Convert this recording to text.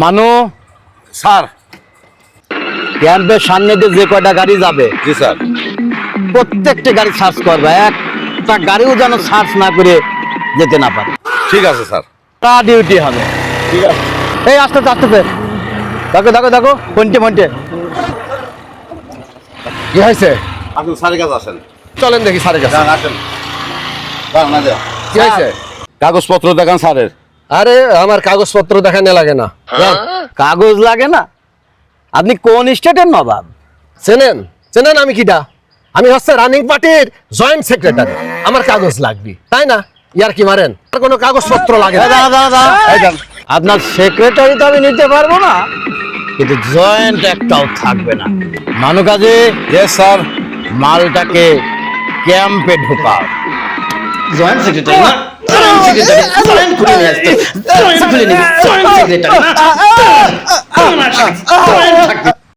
মানু স্যার। ক্যাম্পের সামনে দিয়ে যে কয়টা গাড়ি যাবে জি স্যার। প্রত্যেকটা গাড়ি সার্চ করবে, একটা গাড়িও যেন সার্চ না করে যেতে না পারে। ঠিক আছে স্যার। তা ডিউটি হবে। ঠিক আছে। এই আস্তে আস্তে দেখো দেখো দেখো ফোনটে ফোনটে কি হয়েছে? আসুন স্যারের কাছে আসেন। চলেন দেখি স্যারের কাছে। যান আসেন। যান না যান। কি হয়েছে? কাগজপত্র দেখান স্যারের। আরে আমার কাগজপত্র দেখানো লাগে না। যান। কাগজ লাগে না? আপনি কোন স্টেটের নবাব? চেনেন চেনেন আমি কিটা? আমি হচ্ছে রানিং পার্টির জয়েন্ট সেক্রেটারি। আমার কাগজ লাগবে, তাই না? ইয়ার কি মারেন? আর কোনো কাগজপত্র লাগে না। এই যান। আপনার সেক্রেটারি তো আমি নিতে পারবো না, কিন্তু জয়েন্ট একটাও থাকবে না। মানু কাজে ইয়েস স্যার। মালটাকে ক্যাম্পে ঢোকাও। জয়েন্ট সেক্রেটারি না, জয়েন্ট সেক্রেটারি জয়েন্ট খুলে নিয়ে আসতে, জয়েন্ট খুলে নিবি, জয়েন্ট সেক্রেটারি না, জয়েন্ট থাকবে।